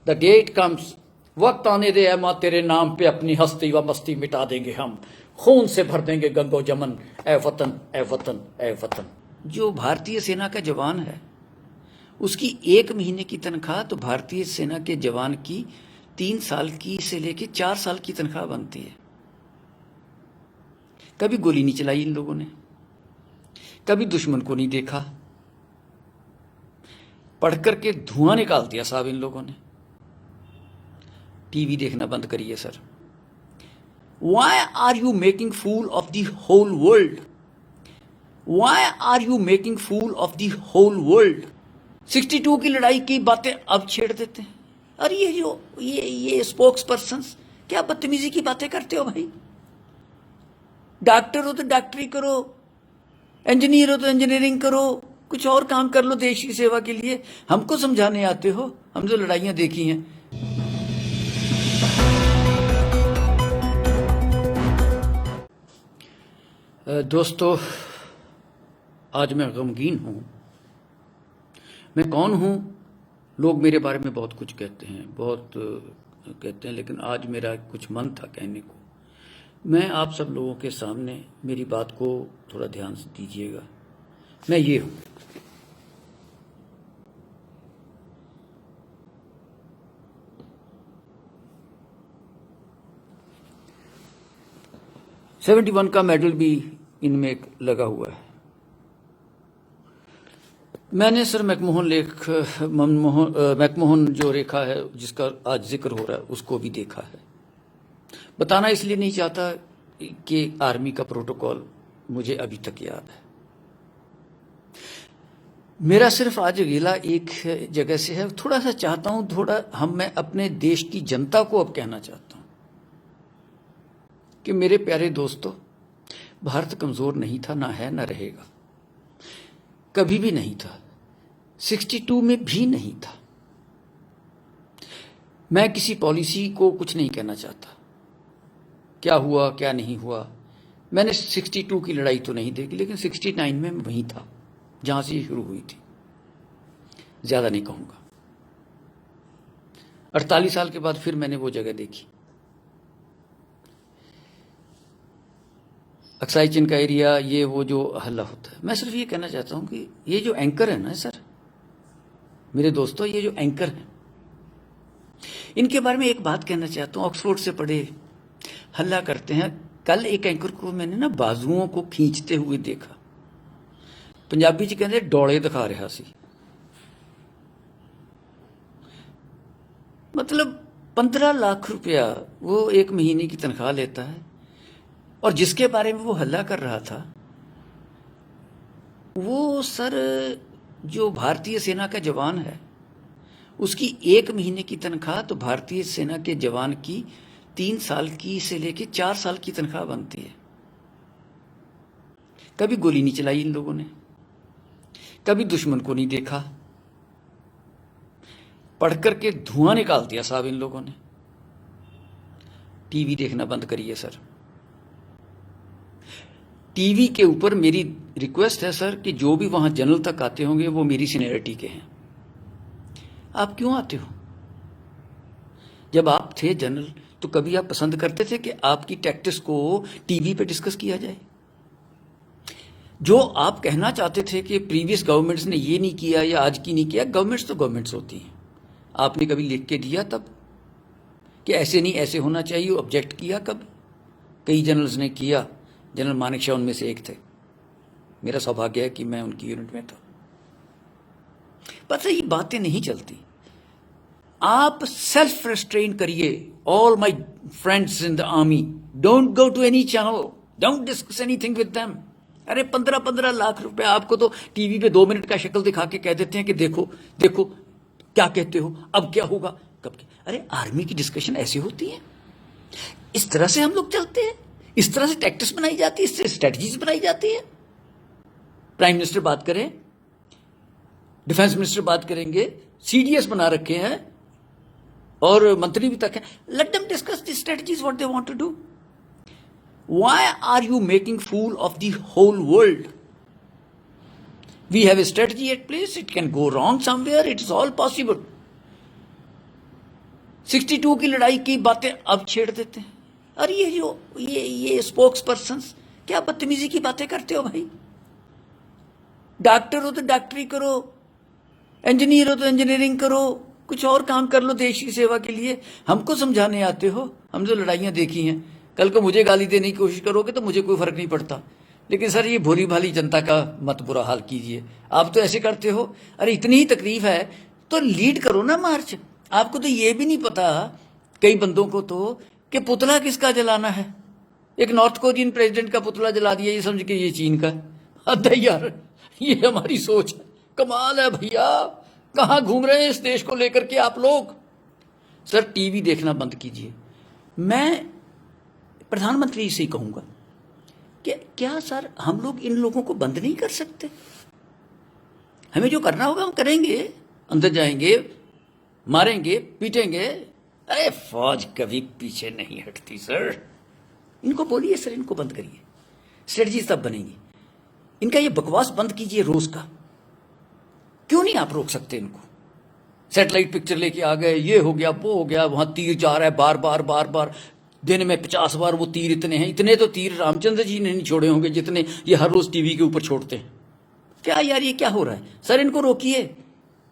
The day it comes, वक्त आने दे माँ तेरे नाम पे अपनी हस्ती व मस्ती मिटा देंगे हम, खून से भर देंगे गंगो जमन, ए वतन ए वतन ए वतन। जो भारतीय सेना का जवान है उसकी 1 महीने की तनख्वाह तो भारतीय सेना के जवान की 3 साल की से लेके 4 साल की तनख्वाह बनती है। कभी गोली नहीं चलाई इन लोगों ने, कभी दुश्मन को नहीं देखा, पढ़ करके धुआं निकाल दिया साहब इन लोगों ने। टीवी देखना बंद करिए sir. Why are you making fool of the whole world? Why are you making fool of the whole world? 62 की लड़ाई की बातें अब छेड़ देते हैं। अरे ये स्पोक्स पर्सन क्या बदतमीजी की बातें करते हो भाई। डॉक्टर हो तो डॉक्टरी करो, इंजीनियर हो तो इंजीनियरिंग करो, कुछ और काम कर लो देश की सेवा के लिए। हमको समझाने आते हो? हमने तो लड़ाइयां देखी हैं। दोस्तों, आज मैं गमगीन हूं। मैं कौन हूं? लोग मेरे बारे में बहुत कुछ कहते हैं, लेकिन आज मेरा कुछ मन था कहने को। मैं आप सब लोगों के सामने मेरी बात को थोड़ा ध्यान से दीजिएगा। मैं ये हूं। $71 का मेडल भी इनमें लगा हुआ है। मैंने सर मैकमोहन जो रेखा है जिसका आज जिक्र हो रहा है उसको भी देखा है। बताना इसलिए नहीं चाहता कि आर्मी का प्रोटोकॉल मुझे अभी तक याद है। मेरा सिर्फ आज गिला एक जगह से है। थोड़ा सा चाहता हूं मैं अपने देश की जनता को अब कहना चाहता हूं कि मेरे प्यारे दोस्तों, भारत कमजोर नहीं था, ना है, ना रहेगा, कभी भी नहीं था, 62 में भी नहीं था। मैं किसी पॉलिसी को कुछ नहीं कहना चाहता, क्या हुआ क्या नहीं हुआ। मैंने 62 की लड़ाई तो नहीं देखी, लेकिन 69 में मैं वहीं था जहां से ये शुरू हुई थी। ज्यादा नहीं कहूंगा। 48 साल के बाद फिर मैंने वो जगह देखी। अक्साई चिन का एरिया, ये वो जो हल्ला होता है। मैं सिर्फ ये कहना चाहता हूं कि ये जो एंकर है ना सर, मेरे दोस्तों, ये जो एंकर हैं, इनके बारे में एक बात कहना चाहता हूं। ऑक्सफोर्ड से पढ़े, हल्ला करते हैं। कल एक एंकर को मैंने ना बाजुओं को खींचते हुए देखा। पंजाबी च कहते डोले दिखा रहा सी। मतलब 15 लाख रुपया वो 1 महीने की तनख्वाह लेता है, और जिसके बारे में वो हल्ला कर रहा था वो सर जो भारतीय सेना का जवान है, उसकी 1 महीने की तनख्वाह तो भारतीय सेना के जवान की 3 साल की से लेके 4 साल की तनख्वाह बनती है। कभी गोली नहीं चलाई इन लोगों ने, कभी दुश्मन को नहीं देखा, पढ़ करके धुआं निकाल दिया साहब इन लोगों ने। टीवी देखना बंद करिए सर। टीवी के ऊपर मेरी रिक्वेस्ट है सर कि जो भी वहां जनरल तक आते होंगे वो मेरी सीनियरिटी के हैं। आप क्यों आते हो? जब आप थे जनरल तो कभी आप पसंद करते थे कि आपकी टैक्टिक्स को टीवी पे डिस्कस किया जाए? जो आप कहना चाहते थे कि प्रीवियस गवर्नमेंट्स ने ये नहीं किया या आज की नहीं किया, गवर्नमेंट्स तो गवर्नमेंट्स होती हैं। आपने कभी लिख के दिया तब कि ऐसे नहीं ऐसे होना चाहिए? ऑब्जेक्ट किया कब? कई जनरल्स ने किया। जनरल मानेकशॉ उनमें से एक थे। मेरा सौभाग्य है कि मैं उनकी यूनिट में था। पता ये बातें नहीं चलती। आप सेल्फ रेस्ट्रेन करिए। All my friends in the army, don't go to any channel, don't discuss anything with them. अरे 15-15 लाख रुपए आपको तो टीवी पे 2 मिनट का शक्ल दिखा के कह देते हैं कि देखो देखो क्या कहते हो, अब क्या होगा, कब क्या। अरे आर्मी की डिस्कशन ऐसी होती है, इस तरह से हम लोग चलते हैं, इस तरह से टैक्टिक्स बनाई जाती है, इससे स्ट्रेटजीज बनाई जाती है। प्राइम मिनिस्टर बात करें, डिफेंस मिनिस्टर बात करेंगे, सीडीएस बना रखे हैं और मंत्री भी तक है। Let them discuss the strategies what they want to do. Why are you making fool of the whole world? We have a strategy at place. It can go wrong somewhere. It is all possible. 62 की लड़ाई की बातें अब छेड़ देते हैं। और ये जो ये स्पोक्स पर्सन्स क्या बदतमीजी की बातें करते हो भाई। डॉक्टर हो तो डॉक्टरी करो, इंजीनियर हो तो इंजीनियरिंग करो, कुछ और काम कर लो देश की सेवा के लिए। हमको समझाने आते हो। हम जो लड़ाइयाँ देखी हैं, कल को मुझे गाली देने की कोशिश करोगे तो मुझे कोई फर्क नहीं पड़ता, लेकिन सर ये भोली भाली जनता का मत बुरा हाल कीजिए। आप तो ऐसे करते हो। अरे इतनी ही तकलीफ है तो लीड करो ना मार्च। आपको तो ये भी नहीं पता कई बंदों को तो कि पुतला किसका जलाना है। एक नॉर्थ कोरियन प्रेसिडेंट का पुतला जला दिया, ये समझ के ये चीन का। हद है यार, ये हमारी सोच है। कमाल है भैया, कहाँ घूम रहे हैं इस देश को लेकर के आप लोग। सर टीवी देखना बंद कीजिए। मैं प्रधानमंत्री से ही कहूंगा कि क्या सर हम लोग इन लोगों को बंद नहीं कर सकते। हमें जो करना होगा हम करेंगे, अंदर जाएंगे, मारेंगे, पीटेंगे। अरे फौज कभी पीछे नहीं हटती सर। इनको बोलिए सर इनको बंद करिए, स्ट्रेटजी तब बनेगी। इनका ये बकवास बंद कीजिए रोज का। क्यों नहीं आप रोक सकते इनको। सैटेलाइट पिक्चर लेके आ गए, ये हो गया वो हो गया, वहां तीर जा रहा है बार बार बार बार, दिन में 50 बार वो तीर इतने हैं। इतने तो तीर रामचंद्र जी ने नहीं छोड़े होंगे जितने ये हर रोज टीवी के ऊपर छोड़ते हैं। क्या यार ये क्या हो रहा है। सर इनको रोकिए,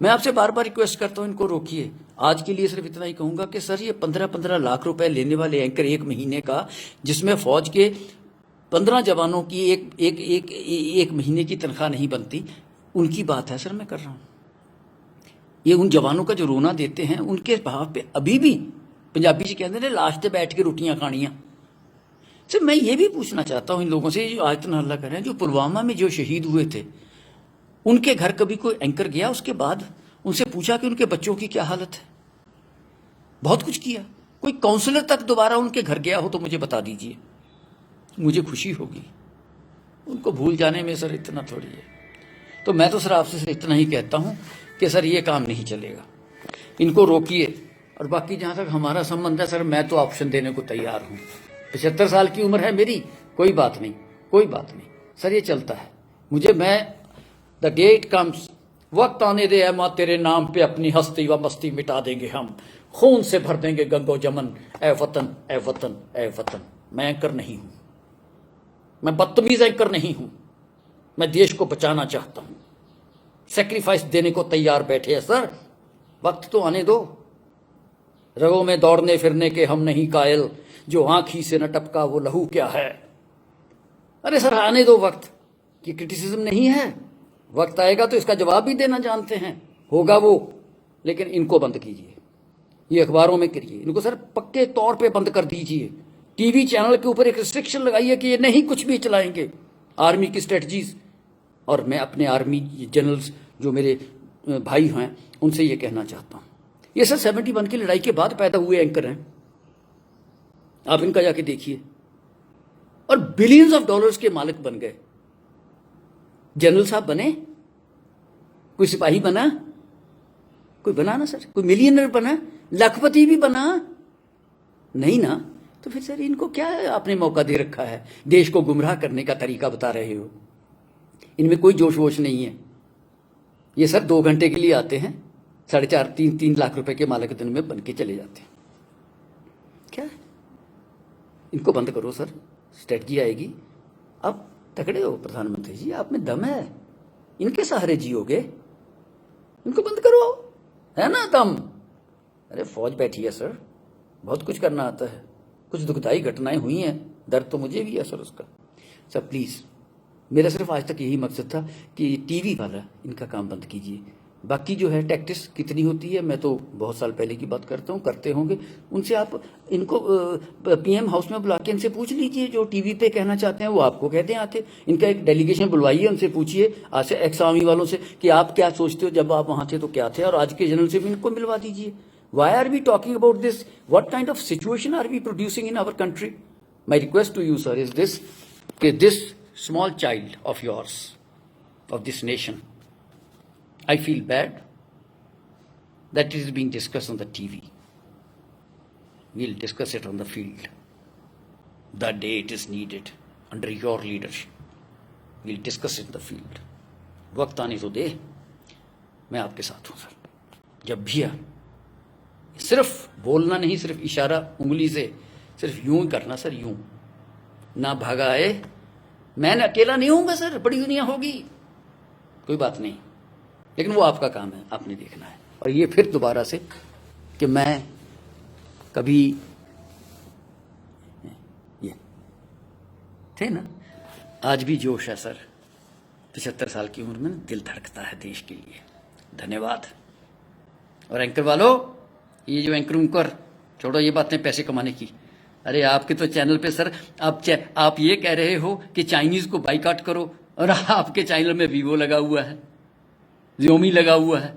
मैं आपसे बार बार रिक्वेस्ट करता हूं इनको रोकिए। आज के लिए सिर्फ इतना ही कहूंगा कि सर ये 15-15 लाख रुपए लेने वाले एंकर एक महीने का, जिसमें फौज के 15 जवानों की एक महीने की तनख्वाह नहीं बनती, उनकी बात है सर मैं कर रहा हूं। ये उन जवानों का जो रोना देते हैं उनके भाव पे अभी भी पंजाबी जी कहते हैं लाश पे बैठ के रोटियां खानियां। सर मैं ये भी पूछना चाहता हूं इन लोगों से जो आज तक हल्ला कर रहे हैं, जो पुलवामा में जो शहीद हुए थे उनके घर कभी कोई एंकर गया उसके बाद उनसे पूछा कि उनके बच्चों की क्या हालत है। बहुत कुछ किया। कोई काउंसलर तक दोबारा उनके घर गया हो तो मुझे बता दीजिए, मुझे खुशी होगी। उनको भूल जाने में सर इतना थोड़ी है। तो मैं तो सर आपसे इतना ही कहता हूं कि सर ये काम नहीं चलेगा, इनको रोकिए। और बाकी जहां तक हमारा संबंध है सर, मैं तो ऑप्शन देने को तैयार हूं। 75 साल की उम्र है मेरी, कोई बात नहीं, कोई बात नहीं सर, ये चलता है। मैं द डे इट कम्स, वक्त आने दे माँ तेरे नाम पे अपनी हस्ती व मस्ती मिटा देंगे हम, खून से भर देंगे गंगो जमन, ए वतन ए वतन ए वतन। मैं एंकर नहीं हूं, मैं बदतमीज एंकर नहीं हूं। मैं देश को बचाना चाहता हूं। सेक्रीफाइस देने को तैयार बैठे हैं सर, वक्त तो आने दो। रगों में दौड़ने फिरने के हम नहीं कायल, जो आंखी से न टपका वो लहू क्या है। अरे सर आने दो वक्त, ये क्रिटिसिज्म नहीं है। वक्त आएगा तो इसका जवाब भी देना जानते हैं, होगा वो। लेकिन इनको बंद कीजिए, ये अखबारों में करिए, इनको सर पक्के तौर पे बंद कर दीजिए। टीवी चैनल के ऊपर एक रिस्ट्रिक्शन लगाइए कि ये नहीं कुछ भी चलाएंगे। आर्मी की स्ट्रेटजीज, और मैं अपने आर्मी जनरल्स जो मेरे भाई हैं उनसे ये कहना चाहता हूं, ये सर 71 की लड़ाई के बाद पैदा हुए एंकर हैं। आप इनका जाके देखिए, और बिलियंस ऑफ डॉलर्स के मालिक बन गए। जनरल साहब बने, कोई सिपाही बना, कोई बना ना सर, कोई मिलियनर बना, लखपति भी बना नहीं ना। तो फिर सर इनको क्या आपने मौका दे रखा है, देश को गुमराह करने का तरीका बता रहे हो। इनमें कोई जोश वोश नहीं है। ये सर 2 घंटे के लिए आते हैं, 4.5-3 लाख रुपए के मालिक दिन में बन के चले जाते हैं। क्या इनको बंद करो सर, स्ट्रेटजी आएगी। अब तगड़े हो प्रधानमंत्री जी, आप में दम है, इनके सहारे जियोगे, इनको बंद करो, है ना दम। अरे फौज बैठी है सर, बहुत कुछ करना आता है। कुछ दुखदाई घटनाएं हुई हैं, दर्द तो मुझे भी है सर उसका। सर प्लीज, मेरा सिर्फ आज तक यही मकसद था कि टीवी वाला इनका काम बंद कीजिए। बाकी जो है टैक्टिस कितनी होती है, मैं तो बहुत साल पहले की बात करता हूँ, करते होंगे। उनसे आप इनको पीएम हाउस में बुला के इनसे पूछ लीजिए, जो टीवी पे कहना चाहते हैं वो आपको कहते हैं आके। इनका एक डेलीगेशन बुलवाइए, उनसे पूछिए आज से एक्स आर्मी वालों से कि आप क्या सोचते हो, जब आप वहां थे तो क्या थे, और आज के जनरल से भी इनको मिलवा दीजिए। Why are we talking about this? What kind of situation are we producing in our country? My request to you, sir, is this: that this small child of yours, of this nation, I feel bad that it is being discussed on the TV. We'll discuss it on the field. The day it is needed, under your leadership, we'll discuss it in the field. वक्त आने तो दे, मैं आपके साथ हूँ sir, जब भी सिर्फ बोलना नहीं, सिर्फ इशारा उंगली से सिर्फ यूं ही करना सर, यूं ना भगाए। मैं अकेला नहीं होऊंगा सर, बड़ी दुनिया होगी, कोई बात नहीं, लेकिन वो आपका काम है, आपने देखना है। और ये फिर दोबारा से कि मैं कभी ये थे ना, आज भी जोश है सर, 75 साल की उम्र में दिल धड़कता है देश के लिए। धन्यवाद। और एंकर वालों, ये जो एंकर छोड़ो ये बातें पैसे कमाने की, अरे आपके तो चैनल पे सर आप ये कह रहे हो कि चाइनीज को बाइकाट करो, और आपके चैनल में वीवो लगा हुआ है, Xiaomi लगा हुआ है।